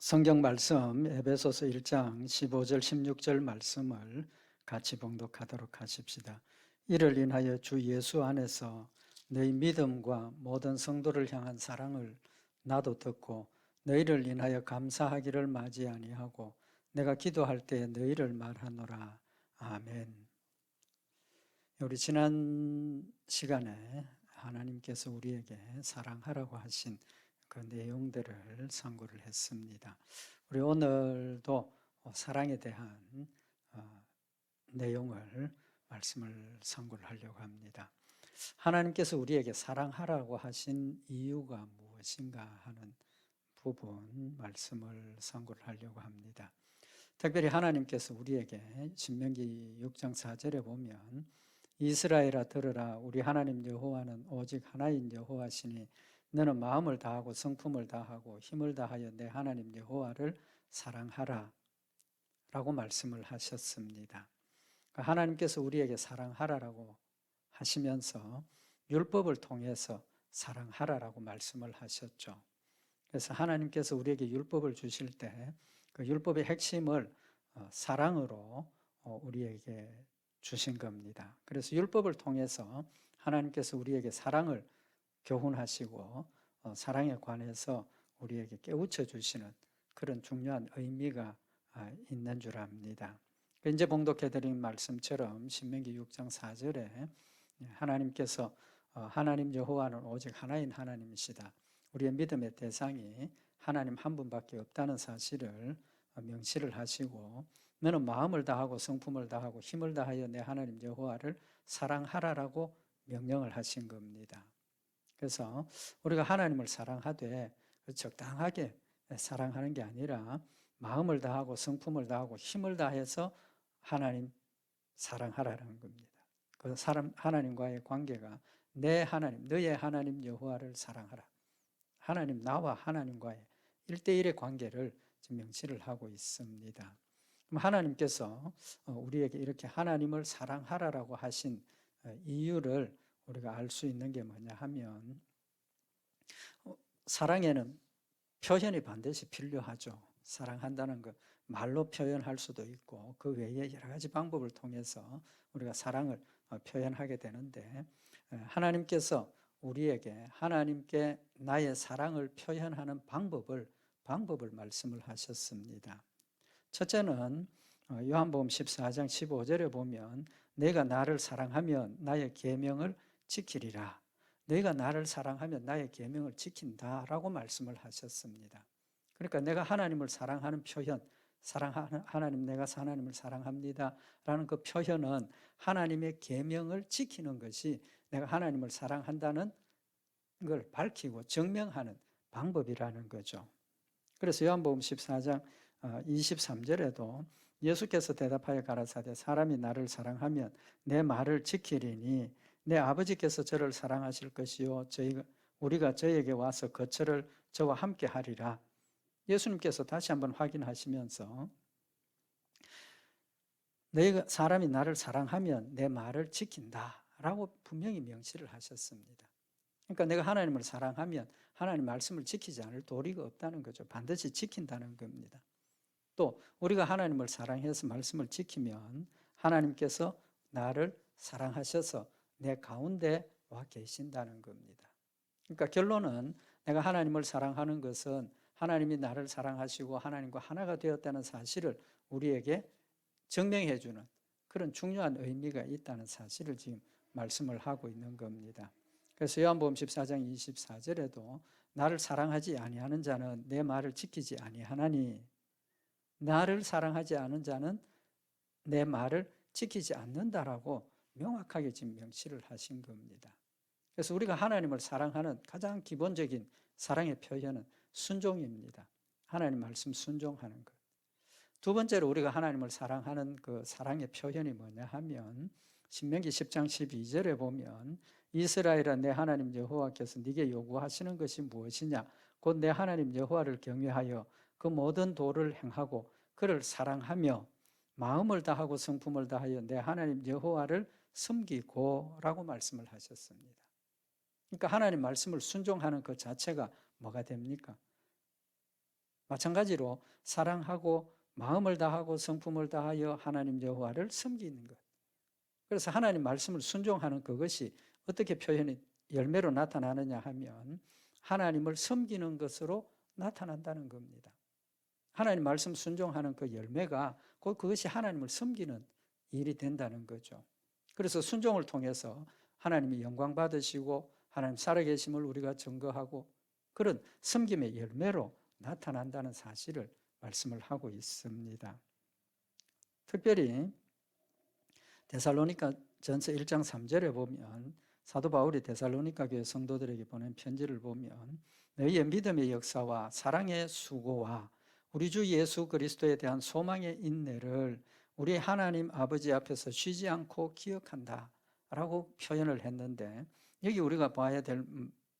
성경 말씀 에베소서 1장 15절 16절 말씀을 같이 봉독하도록 하십시다. 이를 인하여 주 예수 안에서 너희 믿음과 모든 성도를 향한 사랑을 나도 듣고 너희를 인하여 감사하기를 마지 아니하고 내가 기도할 때에 너희를 말하노라. 아멘. 우리 지난 시간에 하나님께서 우리에게 사랑하라고 하신 그 내용들을 상고를 했습니다. 우리 오늘도 사랑에 대한 내용을 말씀을 상고를 하려고 합니다. 하나님께서 우리에게 사랑하라고 하신 이유가 무엇인가 하는 부분 말씀을 상고를 하려고 합니다. 특별히 하나님께서 우리에게 신명기 6장 4절에 보면 이스라엘아 들으라 우리 하나님 여호와는 오직 하나인 여호와시니 너는 마음을 다하고 성품을 다하고 힘을 다하여 내 하나님 여호와를 사랑하라 라고 말씀을 하셨습니다. 하나님께서 우리에게 사랑하라라고 하시면서 율법을 통해서 사랑하라라고 말씀을 하셨죠. 그래서 하나님께서 우리에게 율법을 주실 때 그 율법의 핵심을 사랑으로 우리에게 주신 겁니다. 그래서 율법을 통해서 하나님께서 우리에게 사랑을 교훈하시고 사랑에 관해서 우리에게 깨우쳐 주시는 그런 중요한 의미가 있는 줄 압니다. 이제 봉독해드린 말씀처럼 신명기 6장 4절에 하나님께서 하나님 여호와는 오직 하나인 하나님이시다. 우리의 믿음의 대상이 하나님 한 분밖에 없다는 사실을 명시를 하시고 너는 마음을 다하고 성품을 다하고 힘을 다하여 내 하나님 여호와를 사랑하라라고 명령을 하신 겁니다. 그래서 우리가 하나님을 사랑하되 적당하게 사랑하는 게 아니라 마음을 다하고 성품을 다하고 힘을 다해서 하나님 사랑하라는 겁니다. 그 하나님과의 관계가 내 하나님, 너의 하나님 여호와를 사랑하라. 하나님, 나와 하나님과의 1대1의 관계를 지금 명시를 하고 있습니다. 그럼 하나님께서 우리에게 이렇게 하나님을 사랑하라라고 하신 이유를 우리가 알 수 있는 게 뭐냐 하면 사랑에는 표현이 반드시 필요하죠. 사랑한다는 것 말로 표현할 수도 있고 그 외에 여러 가지 방법을 통해서 우리가 사랑을 표현하게 되는데 하나님께서 우리에게 하나님께 나의 사랑을 표현하는 방법을 말씀을 하셨습니다. 첫째는 요한복음 14장 15절에 보면 내가 나를 사랑하면 나의 계명을 지키리라. 너희가 나를 사랑하면 나의 계명을 지킨다라고 말씀을 하셨습니다. 그러니까 내가 하나님을 사랑하는 표현, 하나님 내가 하나님을 사랑합니다라는 그 표현은 하나님의 계명을 지키는 것이 내가 하나님을 사랑한다는 걸 밝히고 증명하는 방법이라는 거죠. 그래서 요한복음 14장 23절에도 예수께서 대답하여 가라사대 사람이 나를 사랑하면 내 말을 지키리니 내 아버지께서 저를 사랑하실 것이요 우리가 저에게 와서 거처를 저와 함께 하리라. 예수님께서 다시 한번 확인하시면서 사람이 나를 사랑하면 내 말을 지킨다라고 분명히 명시를 하셨습니다. 그러니까 내가 하나님을 사랑하면 하나님 말씀을 지키지 않을 도리가 없다는 거죠. 반드시 지킨다는 겁니다. 또 우리가 하나님을 사랑해서 말씀을 지키면 하나님께서 나를 사랑하셔서 내 가운데 와 계신다는 겁니다. 그러니까 결론은 내가 하나님을 사랑하는 것은 하나님이 나를 사랑하시고 하나님과 하나가 되었다는 사실을 우리에게 증명해 주는 그런 중요한 의미가 있다는 사실을 지금 말씀을 하고 있는 겁니다. 그래서 요한복음 14장 24절에도 나를 사랑하지 아니하는 자는 내 말을 지키지 아니하나니 나를 사랑하지 않은 자는 내 말을 지키지 않는다라고 명확하게 지금 명시를 하신 겁니다. 그래서 우리가 하나님을 사랑하는 가장 기본적인 사랑의 표현은 순종입니다. 하나님 말씀 순종하는 것. 두 번째로 우리가 하나님을 사랑하는 그 사랑의 표현이 뭐냐 하면 신명기 10장 12절에 보면 이스라엘아 내 하나님 여호와께서 네게 요구하시는 것이 무엇이냐 곧 내 하나님 여호와를 경외하여 그 모든 도를 행하고 그를 사랑하며 마음을 다하고 성품을 다하여 내 하나님 여호와를 섬기고 라고 말씀을 하셨습니다. 그러니까 하나님 말씀을 순종하는 그 자체가 뭐가 됩니까? 마찬가지로 사랑하고 마음을 다하고 성품을 다하여 하나님 여호와를 섬기는 것. 그래서 하나님 말씀을 순종하는 그것이 어떻게 표현이 열매로 나타나느냐 하면 하나님을 섬기는 것으로 나타난다는 겁니다. 하나님 말씀 순종하는 그 열매가 곧 그것이 하나님을 섬기는 일이 된다는 거죠. 그래서 순종을 통해서 하나님이 영광 받으시고 하나님 살아계심을 우리가 증거하고 그런 섬김의 열매로 나타난다는 사실을 말씀을 하고 있습니다. 특별히 데살로니가 전서 1장 3절에 보면 사도 바울이 데살로니가 교회 성도들에게 보낸 편지를 보면 너희의 믿음의 역사와 사랑의 수고와 우리 주 예수 그리스도에 대한 소망의 인내를 우리 하나님 아버지 앞에서 쉬지 않고 기억한다 라고 표현을 했는데 여기 우리가 봐야 될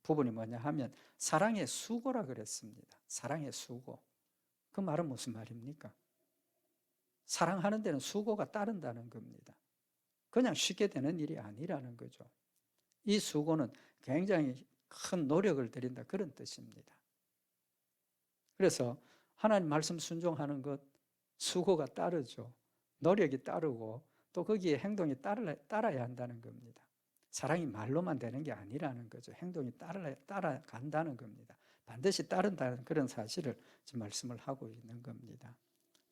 부분이 뭐냐 하면 사랑의 수고라 그랬습니다. 사랑의 수고. 그 말은 무슨 말입니까? 사랑하는 데는 수고가 따른다는 겁니다. 그냥 쉽게 되는 일이 아니라는 거죠. 이 수고는 굉장히 큰 노력을 들인다 그런 뜻입니다. 그래서 하나님 말씀 순종하는 것 수고가 따르죠. 노력이 따르고 또 거기에 행동이 따라야 한다는 겁니다. 사랑이 말로만 되는 게 아니라는 거죠. 행동이 따라간다는 겁니다. 반드시 따른다는 그런 사실을 지금 말씀을 하고 있는 겁니다.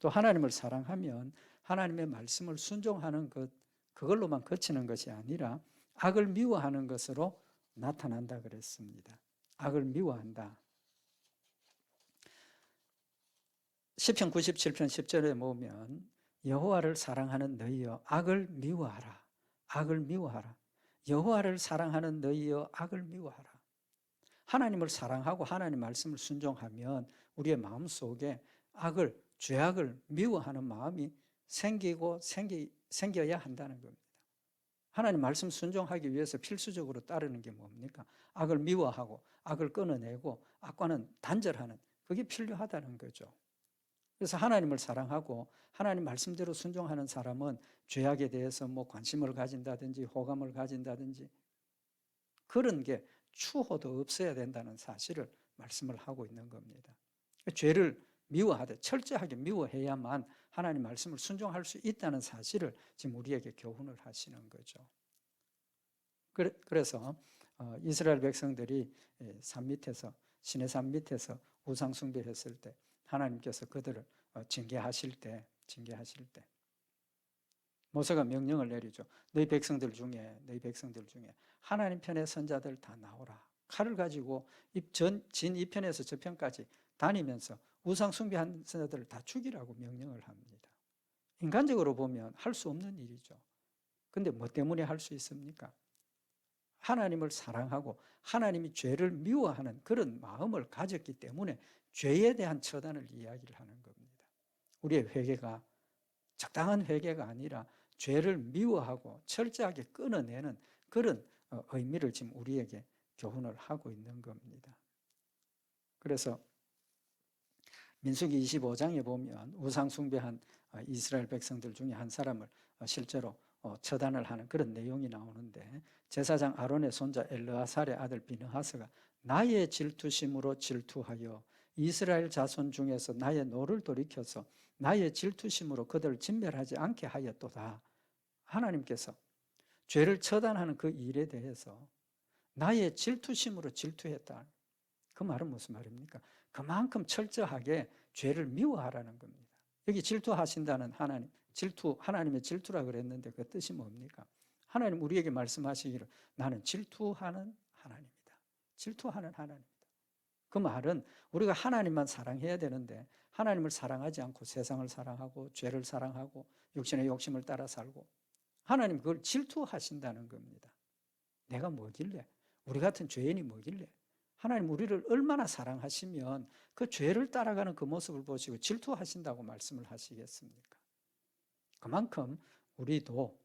또 하나님을 사랑하면 하나님의 말씀을 순종하는 것 그걸로만 그치는 것이 아니라 악을 미워하는 것으로 나타난다 그랬습니다. 악을 미워한다. 시편 97편 10절에 보면 여호와를 사랑하는 너희여 악을 미워하라. 악을 미워하라. 여호와를 사랑하는 너희여 악을 미워하라. 하나님을 사랑하고 하나님 말씀을 순종하면 우리의 마음속에 죄악을 미워하는 마음이 생겨야 한다는 겁니다. 하나님 말씀 순종하기 위해서 필수적으로 따르는 게 뭡니까? 악을 미워하고 악을 끊어내고 악과는 단절하는 그게 필요하다는 거죠. 그래서 하나님을 사랑하고 하나님 말씀대로 순종하는 사람은 죄악에 대해서 관심을 가진다든지 호감을 가진다든지 그런 게 추호도 없어야 된다는 사실을 말씀을 하고 있는 겁니다. 죄를 미워하되 철저하게 미워해야만 하나님 말씀을 순종할 수 있다는 사실을 지금 우리에게 교훈을 하시는 거죠. 그래서 이스라엘 백성들이 시내산 밑에서 우상 숭배했을 때 하나님께서 그들을 징계하실 때 모세가 명령을 내리죠. 너희 백성들 중에 하나님 편의 선자들 다 나오라. 칼을 가지고 진 이편에서 저편까지 다니면서 우상 숭배한 선자들을 다 죽이라고 명령을 합니다. 인간적으로 보면 할 수 없는 일이죠. 근데 뭐 때문에 할 수 있습니까? 하나님을 사랑하고 하나님이 죄를 미워하는 그런 마음을 가졌기 때문에 죄에 대한 처단을 이야기를 하는 겁니다. 우리의 회개가 적당한 회개가 아니라 죄를 미워하고 철저하게 끊어내는 그런 의미를 지금 우리에게 교훈을 하고 있는 겁니다. 그래서 민수기 25장에 보면 우상 숭배한 이스라엘 백성들 중에 한 사람을 실제로 처단을 하는 그런 내용이 나오는데 제사장 아론의 손자 엘르아살의 아들 비느하스가 나의 질투심으로 질투하여 이스라엘 자손 중에서 나의 노를 돌이켜서 나의 질투심으로 그들을 진멸하지 않게 하였도다. 하나님께서 죄를 처단하는 그 일에 대해서 나의 질투심으로 질투했다. 그 말은 무슨 말입니까? 그만큼 철저하게 죄를 미워하라는 겁니다. 여기 질투하신다는 하나님의 질투라 그랬는데 그 뜻이 뭡니까? 하나님 우리에게 말씀하시기를 나는 질투하는 하나님이다. 질투하는 하나님이다. 그 말은 우리가 하나님만 사랑해야 되는데 하나님을 사랑하지 않고 세상을 사랑하고 죄를 사랑하고 육신의 욕심을 따라 살고 하나님 그걸 질투하신다는 겁니다. 내가 뭐길래? 우리 같은 죄인이 뭐길래? 하나님 우리를 얼마나 사랑하시면 그 죄를 따라가는 그 모습을 보시고 질투하신다고 말씀을 하시겠습니까? 그만큼 우리도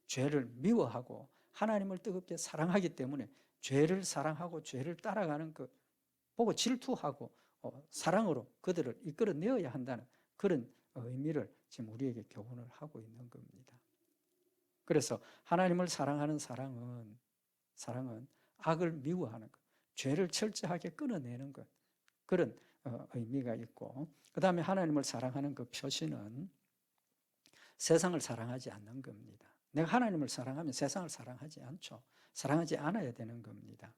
죄를 미워하고 하나님을 뜨겁게 사랑하기 때문에 죄를 사랑하고 죄를 따라가는 그 보고 질투하고 사랑으로 그들을 이끌어내어야 한다는 그런 의미를 지금 우리에게 교훈을 하고 있는 겁니다. 그래서 하나님을 사랑하는 사랑은 악을 미워하는 것, 죄를 철저하게 끊어내는 것, 그런 의미가 있고, 그 다음에 하나님을 사랑하는 그 표시는 세상을 사랑하지 않는 겁니다. 내가 하나님을 사랑하면 세상을 사랑하지 않죠. 사랑하지 않아야 되는 겁니다.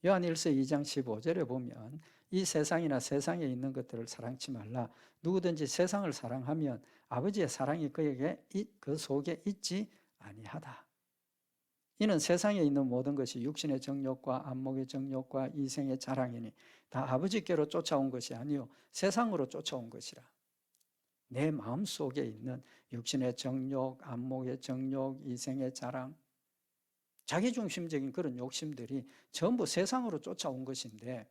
요한일서 2장 15절에 보면 이 세상이나 세상에 있는 것들을 사랑치 말라. 누구든지 세상을 사랑하면 아버지의 사랑이 그에게 그 속에 있지 아니하다. 이는 세상에 있는 모든 것이 육신의 정욕과 안목의 정욕과 이생의 자랑이니 다 아버지께로 쫓아온 것이 아니요 세상으로 쫓아온 것이라. 내 마음속에 있는 육신의 정욕, 안목의 정욕, 이생의 자랑, 자기중심적인 그런 욕심들이 전부 세상으로 쫓아온 것인데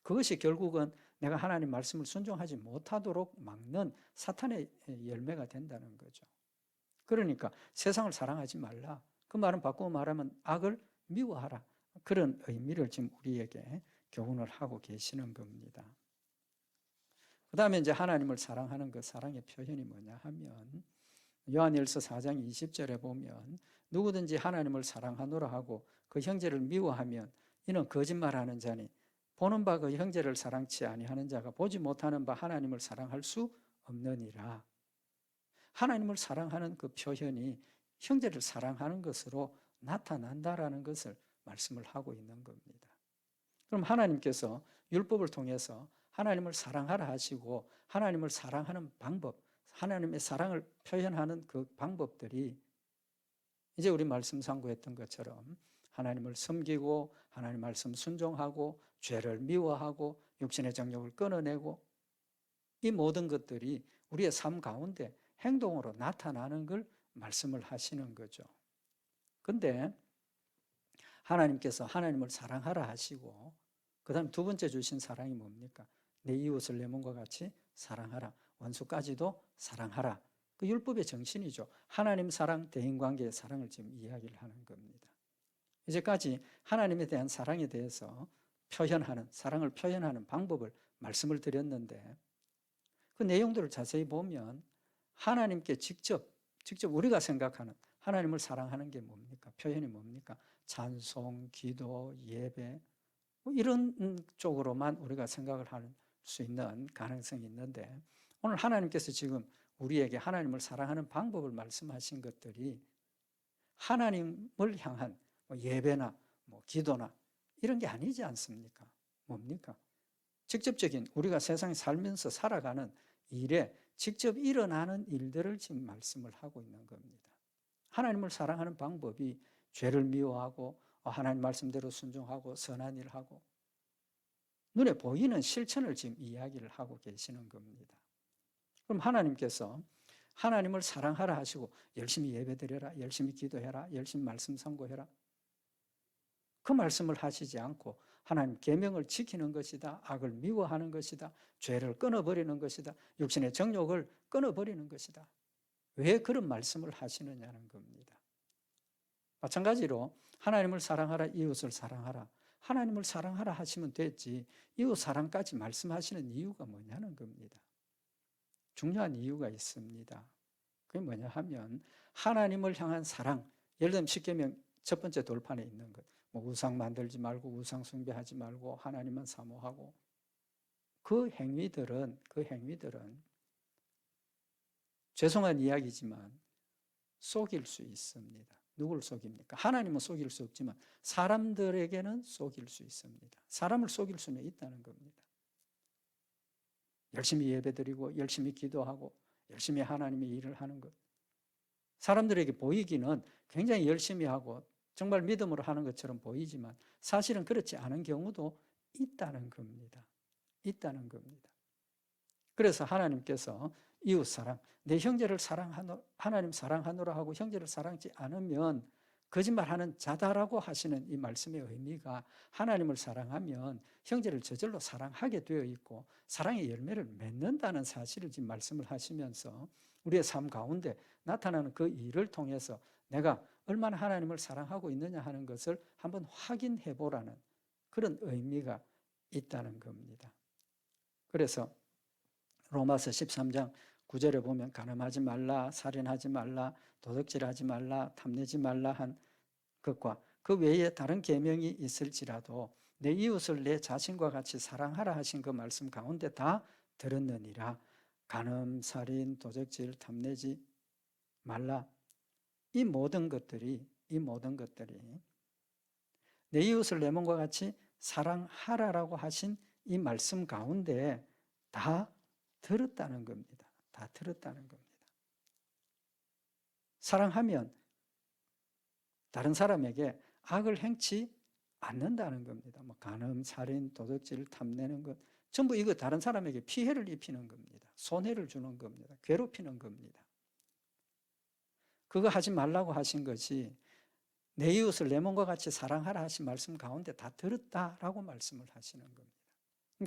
그것이 결국은 내가 하나님 말씀을 순종하지 못하도록 막는 사탄의 열매가 된다는 거죠. 그러니까 세상을 사랑하지 말라. 그 말은 바꾸어 말하면 악을 미워하라. 그런 의미를 지금 우리에게 교훈을 하고 계시는 겁니다. 그 다음에 이제 하나님을 사랑하는 그 사랑의 표현이 뭐냐 하면 요한일서 4장 20절에 보면 누구든지 하나님을 사랑하노라 하고 그 형제를 미워하면 이는 거짓말하는 자니 보는 바 그 형제를 사랑치 아니하는 자가 보지 못하는 바 하나님을 사랑할 수 없느니라. 하나님을 사랑하는 그 표현이 형제를 사랑하는 것으로 나타난다라는 것을 말씀을 하고 있는 겁니다. 그럼 하나님께서 율법을 통해서 하나님을 사랑하라 하시고 하나님을 사랑하는 방법, 하나님의 사랑을 표현하는 그 방법들이 이제 우리 말씀 상고했던 것처럼 하나님을 섬기고 하나님 말씀 순종하고 죄를 미워하고 육신의 정욕을 끊어내고 이 모든 것들이 우리의 삶 가운데 행동으로 나타나는 걸 말씀을 하시는 거죠. 근데 하나님께서 하나님을 사랑하라 하시고 그 다음 두 번째 주신 사랑이 뭡니까? 내 이웃을 내 몸과 같이 사랑하라. 원수까지도 사랑하라. 그 율법의 정신이죠. 하나님 사랑, 대인관계의 사랑을 지금 이야기를 하는 겁니다. 이제까지 하나님에 대한 사랑에 대해서 표현하는, 사랑을 표현하는 방법을 말씀을 드렸는데 그 내용들을 자세히 보면 하나님께 직접 우리가 생각하는 하나님을 사랑하는 게 뭡니까? 표현이 뭡니까? 찬송, 기도, 예배 뭐 이런 쪽으로만 우리가 생각을 할 수 있는 가능성이 있는데 오늘 하나님께서 지금 우리에게 하나님을 사랑하는 방법을 말씀하신 것들이 하나님을 향한 예배나 기도나 이런 게 아니지 않습니까? 뭡니까? 직접적인 우리가 세상에 살면서 살아가는 일에 직접 일어나는 일들을 지금 말씀을 하고 있는 겁니다. 하나님을 사랑하는 방법이 죄를 미워하고 하나님 말씀대로 순종하고 선한 일을 하고 눈에 보이는 실천을 지금 이야기를 하고 계시는 겁니다. 그럼 하나님께서 하나님을 사랑하라 하시고 열심히 예배드려라, 열심히 기도해라, 열심히 말씀 선고해라. 그 말씀을 하시지 않고 하나님 계명을 지키는 것이다, 악을 미워하는 것이다, 죄를 끊어버리는 것이다, 육신의 정욕을 끊어버리는 것이다. 왜 그런 말씀을 하시느냐는 겁니다. 마찬가지로 하나님을 사랑하라, 이웃을 사랑하라. 하나님을 사랑하라 하시면 됐지 이웃 사랑까지 말씀하시는 이유가 뭐냐는 겁니다. 중요한 이유가 있습니다. 그게 뭐냐 하면 하나님을 향한 사랑, 예를 들면 십계명 첫 번째 돌판에 있는 것, 우상 만들지 말고 우상 숭배하지 말고 하나님만 사모하고 그 행위들은 죄송한 이야기지만 속일 수 있습니다. 누굴 속입니까? 하나님은 속일 수 없지만 사람들에게는 속일 수 있습니다. 사람을 속일 수는 있다는 겁니다. 열심히 예배드리고 열심히 기도하고 열심히 하나님의 일을 하는 것. 사람들에게 보이기는 굉장히 열심히 하고 정말 믿음으로 하는 것처럼 보이지만 사실은 그렇지 않은 경우도 있다는 겁니다. 있다는 겁니다. 그래서 하나님께서 이웃사랑, 내 형제를 하나님 사랑하노라 하고 형제를 사랑하지 않으면 거짓말하는 자다라고 하시는 이 말씀의 의미가 하나님을 사랑하면 형제를 저절로 사랑하게 되어 있고 사랑의 열매를 맺는다는 사실을 지금 말씀을 하시면서 우리의 삶 가운데 나타나는 그 일을 통해서 내가 얼마나 하나님을 사랑하고 있느냐 하는 것을 한번 확인해 보라는 그런 의미가 있다는 겁니다. 그래서 로마서 13장 9절에 보면 간음하지 말라, 살인하지 말라, 도둑질하지 말라, 탐내지 말라 한 것과 그 외에 다른 계명이 있을지라도 내 이웃을 내 자신과 같이 사랑하라 하신 그 말씀 가운데 다 들었느니라. 간음, 살인, 도적질, 탐내지 말라. 이 모든 것들이 내 이웃을 내 몸과 같이 사랑하라라고 하신 이 말씀 가운데 다 들었다는 겁니다. 다 들었다는 겁니다. 사랑하면 다른 사람에게 악을 행치 않는다는 겁니다. 뭐 간음, 살인, 도둑질, 탐내는 것 전부 이거 다른 사람에게 피해를 입히는 겁니다. 손해를 주는 겁니다. 괴롭히는 겁니다. 그거 하지 말라고 하신 것이 내 이웃을 내 몸과 같이 사랑하라 하신 말씀 가운데 다 들었다라고 말씀을 하시는 겁니다.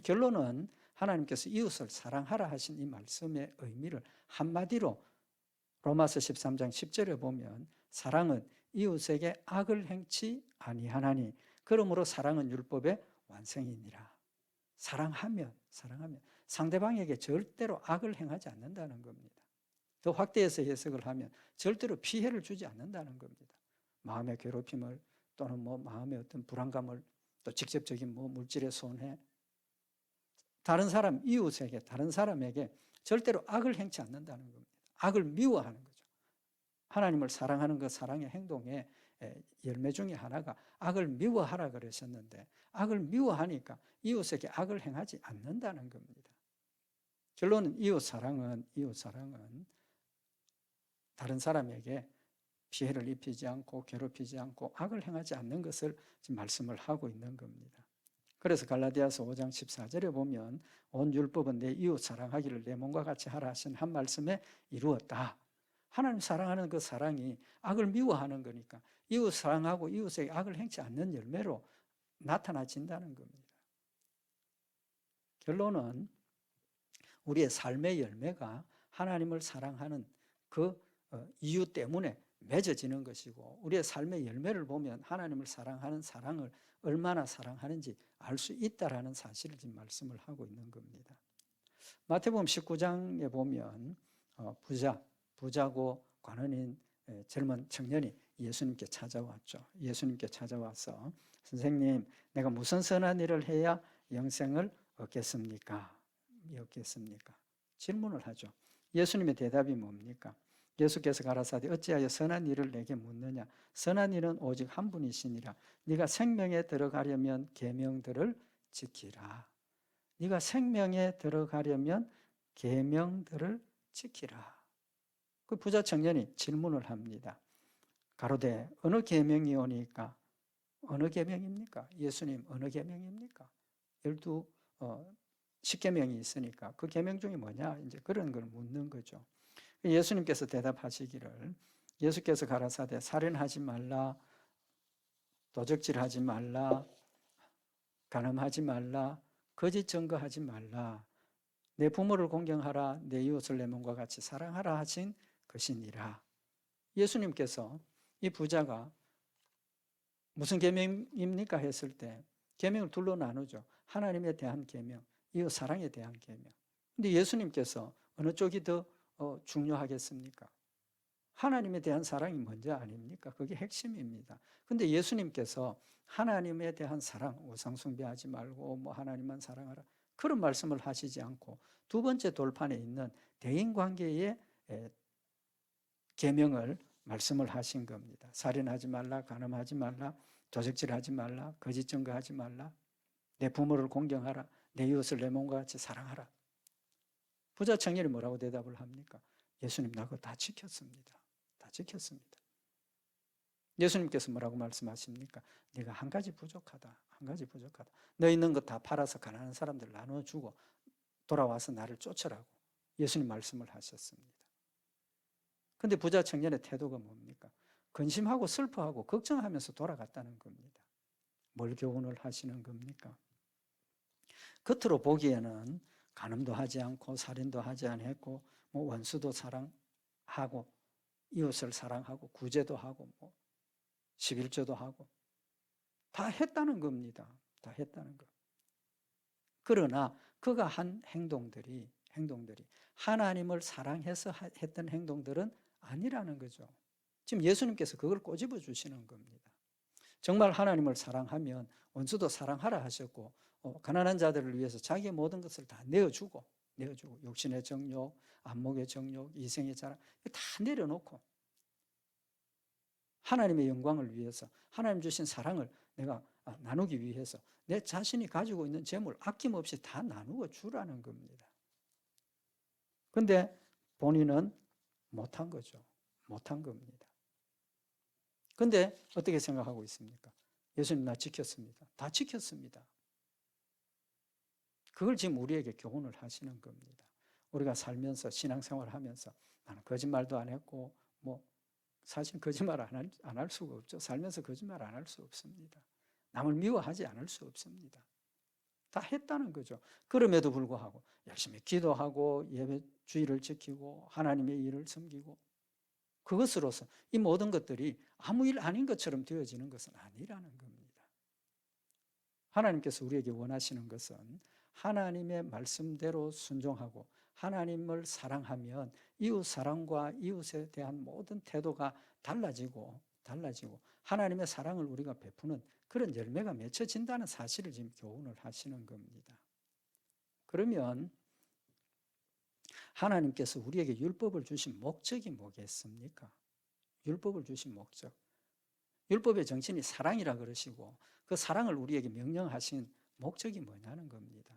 결론은 하나님께서 이웃을 사랑하라 하신 이 말씀의 의미를 한마디로 로마서 13장 10절에 보면 사랑은 이웃에게 악을 행치 아니하나니 그러므로 사랑은 율법의 완성이니라. 사랑하면 상대방에게 절대로 악을 행하지 않는다는 겁니다. 더 확대해서 해석을 하면 절대로 피해를 주지 않는다는 겁니다. 마음의 괴롭힘을 또는 마음의 어떤 불안감을 또 직접적인 물질의 손해 다른 사람 이웃에게 다른 사람에게 절대로 악을 행치 않는다는 겁니다. 악을 미워하는 거죠. 하나님을 사랑하는 그 사랑의 행동의 열매 중에 하나가 악을 미워하라 그러셨는데 악을 미워하니까 이웃에게 악을 행하지 않는다는 겁니다. 결론은 이웃 사랑은 다른 사람에게 피해를 입히지 않고 괴롭히지 않고 악을 행하지 않는 것을 지금 말씀을 하고 있는 겁니다. 그래서 갈라디아서 5장 14절에 보면 온 율법은 내 이웃 사랑하기를 내 몸과 같이 하라 하신 한 말씀에 이루었다. 하나님 사랑하는 그 사랑이 악을 미워하는 거니까 이웃 사랑하고 이웃에게 악을 행치 않는 열매로 나타나진다는 겁니다. 결론은 우리의 삶의 열매가 하나님을 사랑하는 그 이유 때문에 맺어지는 것이고 우리의 삶의 열매를 보면 하나님을 사랑하는 사랑을 얼마나 사랑하는지 알 수 있다라는 사실을 지금 말씀을 하고 있는 겁니다. 마태복음 19장에 보면 부자고 관원인 젊은 청년이 예수님께 찾아왔죠. 예수님께 찾아와서 선생님, 내가 무슨 선한 일을 해야 영생을 얻겠습니까? 질문을 하죠. 예수님의 대답이 뭡니까? 예수께서 가라사대 어찌하여 선한 일을 내게 묻느냐? 선한 일은 오직 한 분이시니라. 네가 생명에 들어가려면 계명들을 지키라. 네가 생명에 들어가려면 계명들을 지키라. 그 부자 청년이 질문을 합니다. 가로되 어느 계명이오니까? 어느 계명입니까? 예수님 어느 계명입니까? 10계명이 있으니까 그 계명 중에 뭐냐? 이제 그런 걸 묻는 거죠. 예수님께서 대답하시기를 예수께서 가라사대 살인하지 말라, 도적질하지 말라, 간음하지 말라, 거짓 증거하지 말라, 내 부모를 공경하라, 내 이웃을 내 몸과 같이 사랑하라 하신 것이니라. 예수님께서 이 부자가 무슨 계명입니까 했을 때 계명을 둘로 나누죠. 하나님에 대한 계명, 이웃 사랑에 대한 계명. 근데 예수님께서 어느 쪽이 더 중요하겠습니까? 하나님에 대한 사랑이 먼저 아닙니까? 그게 핵심입니다. 근데 예수님께서 하나님에 대한 사랑, 우상숭배하지 말고 하나님만 사랑하라 그런 말씀을 하시지 않고 두 번째 돌판에 있는 대인관계의 계명을 말씀을 하신 겁니다. 살인하지 말라, 간음하지 말라, 도적질하지 말라, 거짓 증거하지 말라, 내 부모를 공경하라, 내 이웃을 내 몸과 같이 사랑하라. 부자 청년이 뭐라고 대답을 합니까? 예수님, 나 그거 다 지켰습니다. 다 지켰습니다. 예수님께서 뭐라고 말씀하십니까? 네가 한 가지 부족하다. 한 가지 부족하다. 너 있는 거 다 팔아서 가난한 사람들 나눠주고 돌아와서 나를 쫓으라고 예수님 말씀을 하셨습니다. 근데 부자 청년의 태도가 뭡니까? 근심하고 슬퍼하고 걱정하면서 돌아갔다는 겁니다. 뭘 교훈을 하시는 겁니까? 겉으로 보기에는 간음도 하지 않고 살인도 하지 않았고 원수도 사랑하고 이웃을 사랑하고 구제도 하고 11조도 하고 다 했다는 겁니다. 다 했다는 것. 그러나 그가 한 행동들이 하나님을 사랑해서 했던 행동들은 아니라는 거죠. 지금 예수님께서 그걸 꼬집어 주시는 겁니다. 정말 하나님을 사랑하면 원수도 사랑하라 하셨고 가난한 자들을 위해서 자기의 모든 것을 다 내어주고 육신의 정욕, 안목의 정욕, 이생의 자랑 다 내려놓고 하나님의 영광을 위해서 하나님 주신 사랑을 내가 나누기 위해서 내 자신이 가지고 있는 재물 아낌없이 다 나누어 주라는 겁니다. 근데 본인은 못한 거죠. 못한 겁니다. 근데 어떻게 생각하고 있습니까? 예수님 나 지켰습니다. 다 지켰습니다. 그걸 지금 우리에게 교훈을 하시는 겁니다. 우리가 살면서 신앙생활 하면서 나는 거짓말도 안 했고 사실 거짓말 안 할 수가 없죠. 살면서 거짓말 안 할 수 없습니다. 남을 미워하지 않을 수 없습니다. 다 했다는 거죠. 그럼에도 불구하고 열심히 기도하고 예배 주의를 지키고 하나님의 일을 섬기고 그것으로서 이 모든 것들이 아무 일 아닌 것처럼 되어지는 것은 아니라는 겁니다. 하나님께서 우리에게 원하시는 것은 하나님의 말씀대로 순종하고 하나님을 사랑하면 이웃 사랑과 이웃에 대한 모든 태도가 달라지고 하나님의 사랑을 우리가 베푸는 그런 열매가 맺혀진다는 사실을 지금 교훈을 하시는 겁니다. 그러면 하나님께서 우리에게 율법을 주신 목적이 뭐겠습니까? 율법을 주신 목적. 율법의 정신이 사랑이라 그러시고 그 사랑을 우리에게 명령하신 목적이 뭐냐는 겁니다.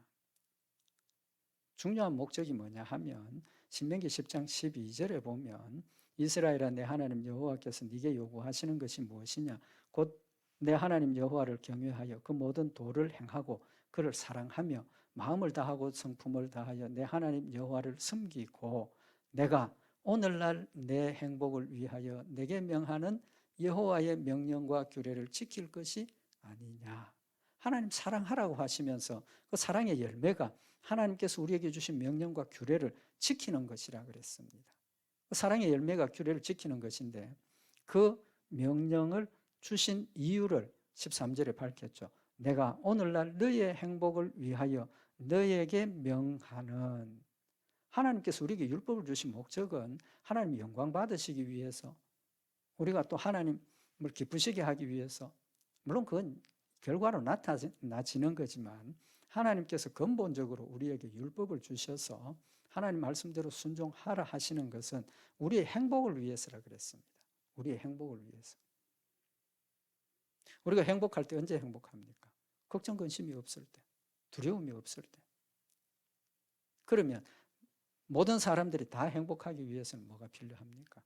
중요한 목적이 뭐냐 하면 신명기 10장 12절에 보면 이스라엘아 내 하나님 여호와께서 네게 요구하시는 것이 무엇이냐 곧 내 하나님 여호와를 경외하여 그 모든 도를 행하고 그를 사랑하며 마음을 다하고 성품을 다하여 내 하나님 여호와를 섬기고 내가 오늘날 내 행복을 위하여 내게 명하는 여호와의 명령과 규례를 지킬 것이 아니냐. 하나님 사랑하라고 하시면서 그 사랑의 열매가 하나님께서 우리에게 주신 명령과 규례를 지키는 것이라 그랬습니다. 그 사랑의 열매가 규례를 지키는 것인데 그 명령을 주신 이유를 13절에 밝혔죠. 내가 오늘날 너의 행복을 위하여 너에게 명하는 하나님께서 우리에게 율법을 주신 목적은 하나님 영광 받으시기 위해서 우리가 또 하나님을 기쁘시게 하기 위해서 물론 그건 결과로 나타나지는 거지만 하나님께서 근본적으로 우리에게 율법을 주셔서 하나님 말씀대로 순종하라 하시는 것은 우리의 행복을 위해서라 그랬습니다. 우리의 행복을 위해서. 우리가 행복할 때 언제 행복합니까? 걱정, 근심이 없을 때, 두려움이 없을 때. 그러면 모든 사람들이 다 행복하기 위해서는 뭐가 필요합니까?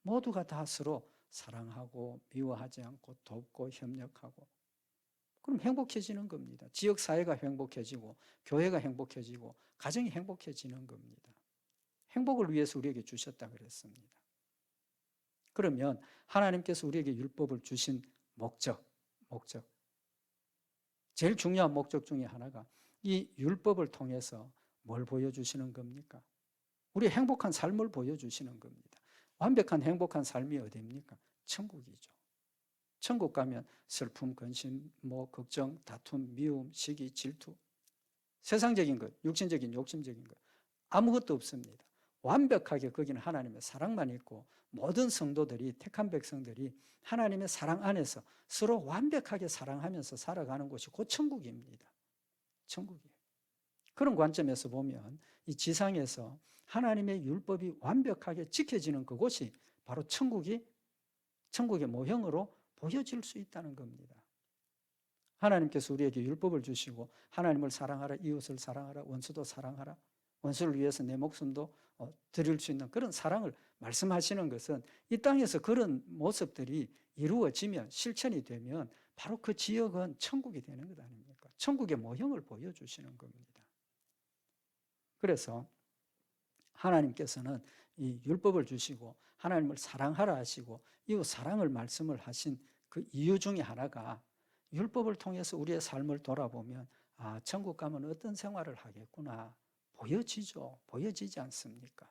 모두가 다 서로 사랑하고 미워하지 않고 돕고 협력하고 그럼 행복해지는 겁니다. 지역사회가 행복해지고 교회가 행복해지고 가정이 행복해지는 겁니다. 행복을 위해서 우리에게 주셨다 그랬습니다. 그러면 하나님께서 우리에게 율법을 주신 목적 제일 중요한 목적 중에 하나가 이 율법을 통해서 뭘 보여주시는 겁니까? 우리 행복한 삶을 보여주시는 겁니다. 완벽한 행복한 삶이 어디입니까? 천국이죠. 천국 가면 슬픔, 근심, 걱정, 다툼, 미움, 시기, 질투 세상적인 것, 육신적인, 욕심적인 것 아무것도 없습니다. 완벽하게 거기는 하나님의 사랑만 있고 모든 성도들이 택한 백성들이 하나님의 사랑 안에서 서로 완벽하게 사랑하면서 살아가는 곳이 곧 천국입니다. 천국이에요. 그런 관점에서 보면 이 지상에서 하나님의 율법이 완벽하게 지켜지는 그곳이 바로 천국의 모형으로 보여질 수 있다는 겁니다. 하나님께서 우리에게 율법을 주시고 하나님을 사랑하라, 이웃을 사랑하라, 원수도 사랑하라, 원수를 위해서 내 목숨도 드릴 수 있는 그런 사랑을 말씀하시는 것은 이 땅에서 그런 모습들이 이루어지면 실천이 되면 바로 그 지역은 천국이 되는 것 아닙니까? 천국의 모형을 보여주시는 겁니다. 그래서 하나님께서는 이 율법을 주시고 하나님을 사랑하라 하시고 이웃 사랑을 말씀을 하신 그 이유 중에 하나가 율법을 통해서 우리의 삶을 돌아보면 천국 가면 어떤 생활을 하겠구나 보여지죠. 보여지지 않습니까?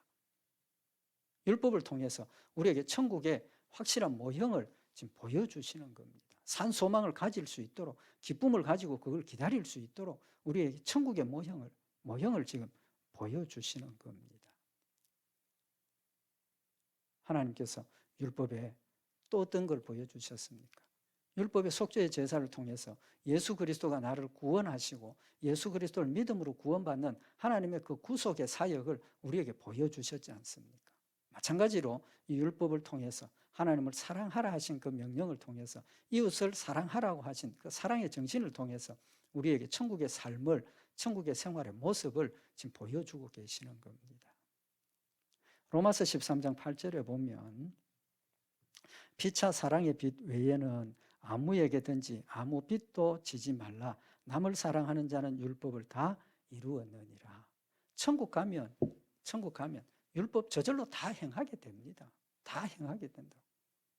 율법을 통해서 우리에게 천국의 확실한 모형을 지금 보여주시는 겁니다. 산 소망을 가질 수 있도록 기쁨을 가지고 그걸 기다릴 수 있도록 우리에게 천국의 모형을 지금 보여주시는 겁니다. 하나님께서 율법에 또 어떤 걸 보여주셨습니까? 율법의 속죄의 제사를 통해서 예수 그리스도가 나를 구원하시고 예수 그리스도를 믿음으로 구원받는 하나님의 그 구속의 사역을 우리에게 보여주셨지 않습니까? 마찬가지로 이 율법을 통해서 하나님을 사랑하라 하신 그 명령을 통해서 이웃을 사랑하라고 하신 그 사랑의 정신을 통해서 우리에게 천국의 삶을, 천국의 생활의 모습을 지금 보여주고 계시는 겁니다. 로마서 13장 8절에 보면 피차 사랑의 빛 외에는 아무에게든지 아무 빚도 지지 말라. 남을 사랑하는 자는 율법을 다 이루었느니라. 천국 가면 율법 저절로 다 행하게 됩니다. 다 행하게 된다.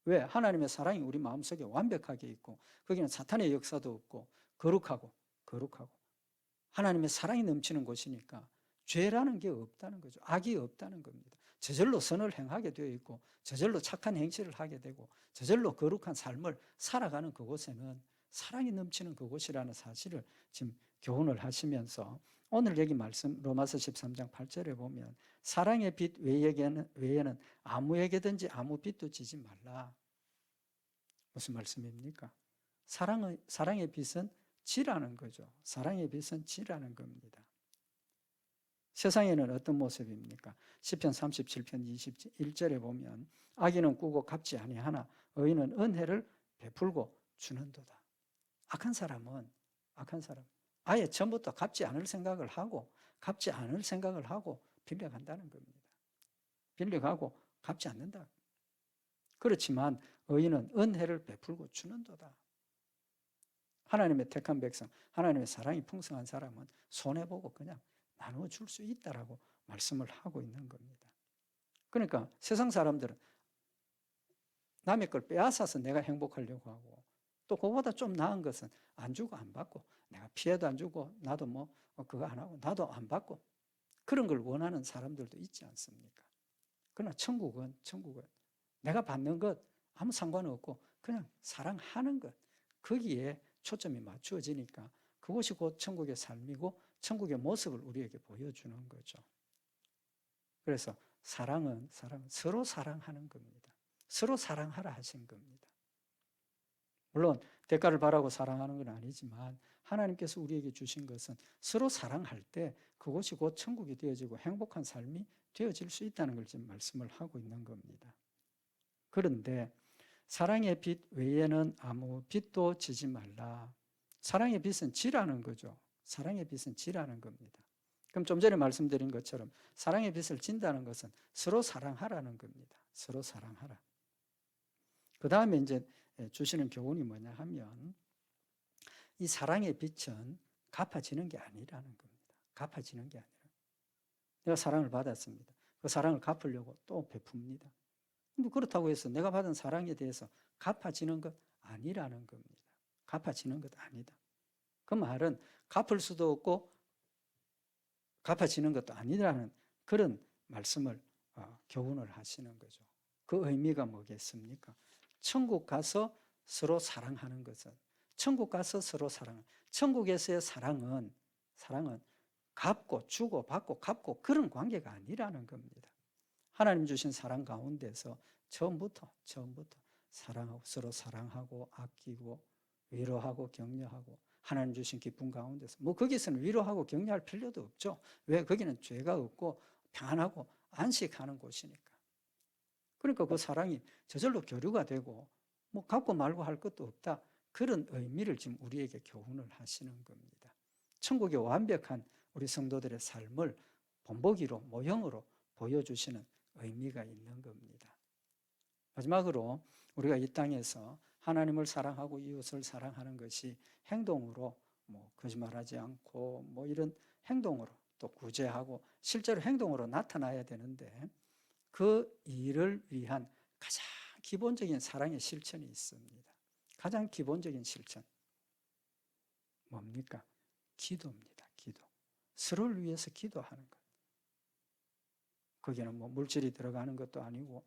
왜? 하나님의 사랑이 우리 마음속에 완벽하게 있고 거기는 사탄의 역사도 없고 거룩하고 하나님의 사랑이 넘치는 곳이니까 죄라는 게 없다는 거죠. 악이 없다는 겁니다. 저절로 선을 행하게 되어 있고 저절로 착한 행실을 하게 되고 저절로 거룩한 삶을 살아가는 그곳에는 사랑이 넘치는 그곳이라는 사실을 지금 교훈을 하시면서 오늘 여기 말씀 로마서 13장 8절에 보면 사랑의 빛 외에는 아무에게든지 아무 빚도 지지 말라. 무슨 말씀입니까? 사랑의 빛은 지라는 거죠. 사랑의 빛은 지라는 겁니다. 세상에는 어떤 모습입니까? 시편 37편 21절에 보면 악인은 꾸고 갚지 아니하나 의인은 은혜를 베풀고 주는도다. 악한 사람은 아예 처음부터 갚지 않을 생각을 하고 빌려간다는 겁니다. 빌려가고 갚지 않는다. 그렇지만 의인은 은혜를 베풀고 주는도다. 하나님의 택한 백성, 하나님의 사랑이 풍성한 사람은 손해보고 그냥 나누어 줄 수 있다라고 말씀을 하고 있는 겁니다. 그러니까 세상 사람들은 남의 걸 빼앗아서 내가 행복하려고 하고 또 그거보다 좀 나은 것은 안 주고 안 받고 내가 피해도 안 주고 나도 뭐 그거 안 하고 나도 안 받고 그런 걸 원하는 사람들도 있지 않습니까? 그러나 천국은 내가 받는 것 아무 상관없고 그냥 사랑하는 것 거기에 초점이 맞추어지니까 그것이 곧 천국의 삶이고 천국의 모습을 우리에게 보여주는 거죠. 그래서 사랑은 서로 사랑하는 겁니다. 서로 사랑하라 하신 겁니다. 물론 대가를 바라고 사랑하는 건 아니지만 하나님께서 우리에게 주신 것은 서로 사랑할 때 그것이 곧 천국이 되어지고 행복한 삶이 되어질 수 있다는 걸 지금 말씀을 하고 있는 겁니다. 그런데 사랑의 빛 외에는 아무 빛도 지지 말라. 사랑의 빛은 지라는 거죠. 사랑의 빛은 지라는 겁니다. 그럼 좀 전에 말씀드린 것처럼 사랑의 빛을 진다는 것은 서로 사랑하라는 겁니다. 서로 사랑하라. 그 다음에 이제 주시는 교훈이 뭐냐 하면 이 사랑의 빛은 갚아지는 게 아니라는 겁니다. 갚아지는 게 아니라. 내가 사랑을 받았습니다. 그 사랑을 갚으려고 또 베풉니다. 근데 그렇다고 해서 내가 받은 사랑에 대해서 갚아지는 것 아니라는 겁니다. 갚아지는 것 아니다. 그 말은 갚을 수도 없고 갚아지는 것도 아니라는 그런 말씀을 교훈을 하시는 거죠. 그 의미가 뭐겠습니까? 천국 가서 서로 사랑하는 것은 천국 가서 서로 천국에서의 사랑은 갚고 주고 받고 갚고 그런 관계가 아니라는 겁니다. 하나님 주신 사랑 가운데서 처음부터 사랑하고 서로 사랑하고 아끼고 위로하고 격려하고 하나님 주신 기쁨 가운데서 거기서는 위로하고 격려할 필요도 없죠. 왜? 거기는 죄가 없고 평안하고 안식하는 곳이니까. 그러니까 그 사랑이 저절로 교류가 되고 갚고 말고 할 것도 없다. 그런 의미를 지금 우리에게 교훈을 하시는 겁니다. 천국의 완벽한 우리 성도들의 삶을 본보기로 모형으로 보여주시는 의미가 있는 겁니다. 마지막으로 우리가 이 땅에서 하나님을 사랑하고 이웃을 사랑하는 것이 행동으로 거짓말하지 않고 이런 행동으로 또 구제하고 실제로 행동으로 나타나야 되는데 그 일을 위한 가장 기본적인 사랑의 실천이 있습니다. 가장 기본적인 실천 뭡니까? 기도입니다. 기도. 서로를 위해서 기도하는 것. 거기는 물질이 들어가는 것도 아니고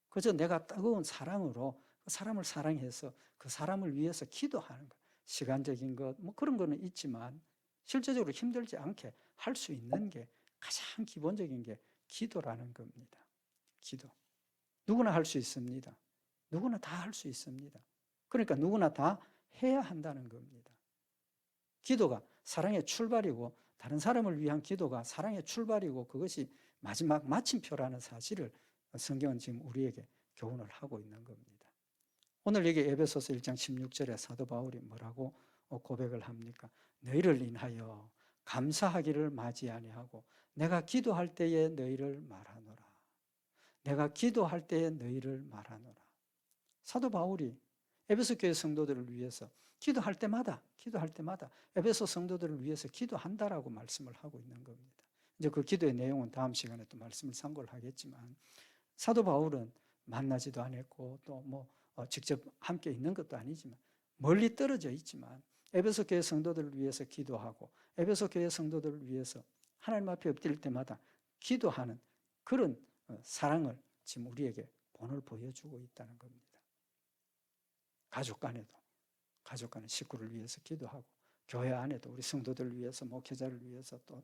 그저 내가 뜨거운 사랑으로 그 사람을 사랑해서 그 사람을 위해서 기도하는 것. 시간적인 것 그런 거는 있지만 실제적으로 힘들지 않게 할 수 있는 게 가장 기본적인 게 기도라는 겁니다. 기도. 누구나 할 수 있습니다. 누구나 다 할 수 있습니다. 그러니까 누구나 다 해야 한다는 겁니다. 기도가 사랑의 출발이고 다른 사람을 위한 기도가 사랑의 출발이고 그것이 마지막 마침표라는 사실을 성경은 지금 우리에게 교훈을 하고 있는 겁니다. 오늘 여기 에베소서 1장 16절에 사도 바울이 뭐라고 고백을 합니까? 너희를 인하여 감사하기를 맞이 아니하고 내가 기도할 때에 너희를 말하노라. 내가 기도할 때에 너희를 말하노라. 사도 바울이 에베소 교회 성도들을 위해서 기도할 때마다 에베소 성도들을 위해서 기도한다라고 말씀을 하고 있는 겁니다. 이제 그 기도의 내용은 다음 시간에 또 말씀을 참고를 하겠지만 사도 바울은 만나지도 않았고 또 직접 함께 있는 것도 아니지만 멀리 떨어져 있지만 에베소 교회 성도들을 위해서 기도하고 에베소 교회 성도들을 위해서 하나님 앞에 엎드릴 때마다 기도하는 그런 사랑을 지금 우리에게 본을 보여주고 있다는 겁니다. 가족 간에 식구를 위해서 기도하고 교회 안에도 우리 성도들을 위해서 목회자를 위해서 또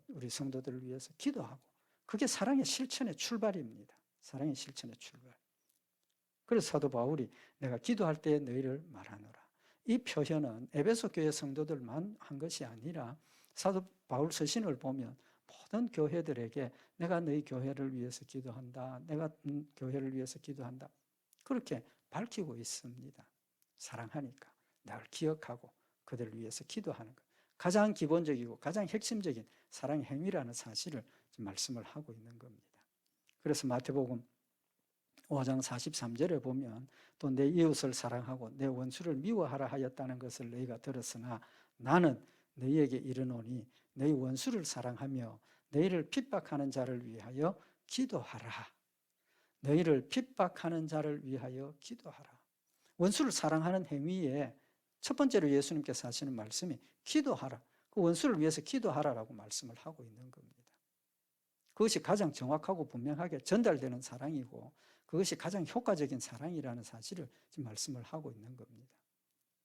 우리 성도들을 위해서 기도하고 그게 사랑의 실천의 출발입니다. 사랑의 실천의 출발. 그래서 사도 바울이 내가 기도할 때에 너희를 말하노라. 이 표현은 에베소 교회 성도들만 한 것이 아니라 사도 바울 서신을 보면 모든 교회들에게 내가 너희 교회를 위해서 기도한다. 내가 교회를 위해서 기도한다. 그렇게 밝히고 있습니다. 사랑하니까 날 기억하고 그들을 위해서 기도하는 것. 가장 기본적이고 가장 핵심적인 사랑의 행위라는 사실을 지금 말씀을 하고 있는 겁니다. 그래서 마태복음 5장 43절에 보면 또 내 이웃을 사랑하고 내 원수를 미워하라 하였다는 것을 너희가 들었으나 나는 너희에게 이르노니 너희 원수를 사랑하며 너희를 핍박하는 자를 위하여 기도하라. 너희를 핍박하는 자를 위하여 기도하라. 원수를 사랑하는 행위에 첫 번째로 예수님께서 하시는 말씀이 기도하라. 그 원수를 위해서 기도하라라고 말씀을 하고 있는 겁니다. 그것이 가장 정확하고 분명하게 전달되는 사랑이고 그것이 가장 효과적인 사랑이라는 사실을 지금 말씀을 하고 있는 겁니다.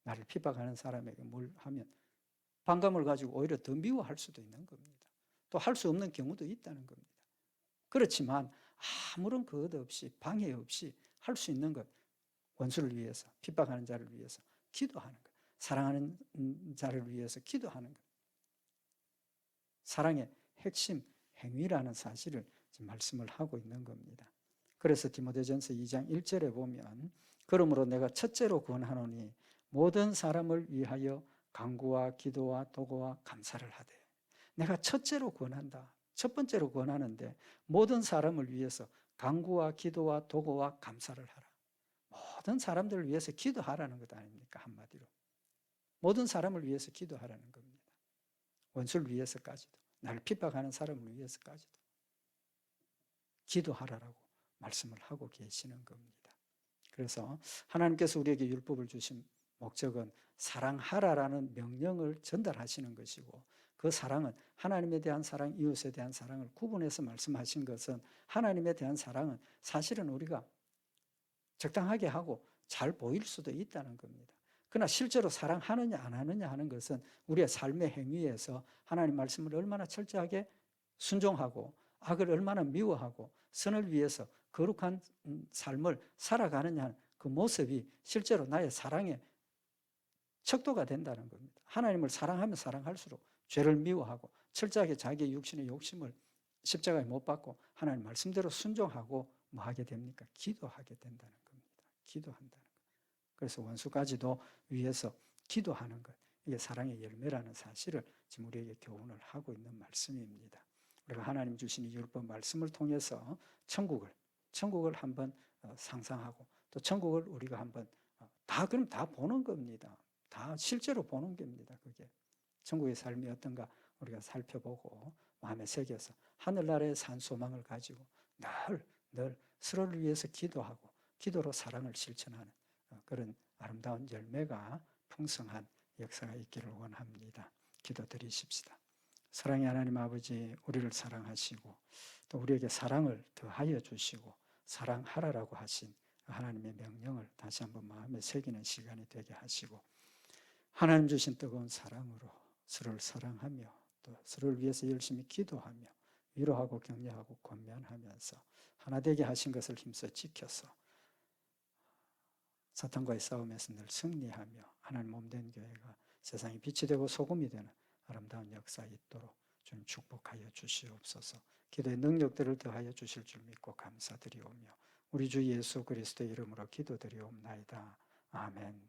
나를 핍박하는 사람에게 뭘 하면 반감을 가지고 오히려 더 미워할 수도 있는 겁니다. 또 할 수 없는 경우도 있다는 겁니다. 그렇지만 아무런 것 없이 방해 없이 할 수 있는 것, 원수를 위해서, 핍박하는 자를 위해서 기도하는 것, 사랑하는 자를 위해서 기도하는 것, 사랑의 핵심 행위라는 사실을 지금 말씀을 하고 있는 겁니다. 그래서 디모데전서 2장 1절에 보면 그러므로 내가 첫째로 권하노니 모든 사람을 위하여 간구와 기도와 도구와 감사를 하되. 내가 첫째로 권한다. 첫 번째로 권하는데 모든 사람을 위해서 간구와 기도와 도구와 감사를 하라. 모든 사람들을 위해서 기도하라는 것 아닙니까? 한마디로. 모든 사람을 위해서 기도하라는 겁니다. 원수를 위해서까지도, 나를 핍박하는 사람을 위해서까지도 기도하라라고 말씀을 하고 계시는 겁니다. 그래서 하나님께서 우리에게 율법을 주신 목적은 사랑하라라는 명령을 전달하시는 것이고 그 사랑은 하나님에 대한 사랑, 이웃에 대한 사랑을 구분해서 말씀하신 것은 하나님에 대한 사랑은 사실은 우리가 적당하게 하고 잘 보일 수도 있다는 겁니다. 그러나 실제로 사랑하느냐 안 하느냐 하는 것은 우리의 삶의 행위에서 하나님 말씀을 얼마나 철저하게 순종하고 악을 얼마나 미워하고 선을 위해서 거룩한 삶을 살아가느냐 그 모습이 실제로 나의 사랑의 척도가 된다는 겁니다. 하나님을 사랑하면 사랑할수록 죄를 미워하고 철저하게 자기의 육신의 욕심을 십자가에 못 박고 하나님 말씀대로 순종하고 뭐 하게 됩니까? 기도하게 된다는 겁니다. 기도한다는 것. 그래서 원수까지도 위해서 기도하는 것. 이게 사랑의 열매라는 사실을 지금 우리에게 교훈을 하고 있는 말씀입니다. 우리가 하나님 주신 이 율법 말씀을 통해서 천국을 한번 상상하고 또 천국을 우리가 한번 그럼 다 보는 겁니다. 다 실제로 보는 겁니다. 그게 천국의 삶이 어떤가 우리가 살펴보고 마음에 새겨서 하늘나라의 산 소망을 가지고 늘 서로를 위해서 기도하고 기도로 사랑을 실천하는 그런 아름다운 열매가 풍성한 역사가 있기를 원합니다. 기도드리십시다. 사랑의 하나님 아버지, 우리를 사랑하시고 또 우리에게 사랑을 더하여 주시고 사랑하라라고 하신 하나님의 명령을 다시 한번 마음에 새기는 시간이 되게 하시고 하나님 주신 뜨거운 사랑으로 서로를 사랑하며 또 서로를 위해서 열심히 기도하며 위로하고 격려하고 권면하면서 하나 되게 하신 것을 힘써 지켜서 사탄과의 싸움에서 늘 승리하며 하나님 몸된 교회가 세상에 빛이 되고 소금이 되는 아름다운 역사에 있도록 주님 축복하여 주시옵소서. 기도의 능력들을 더하여 주실 줄 믿고 감사드리오며 우리 주 예수 그리스도의 이름으로 기도드리옵나이다. 아멘.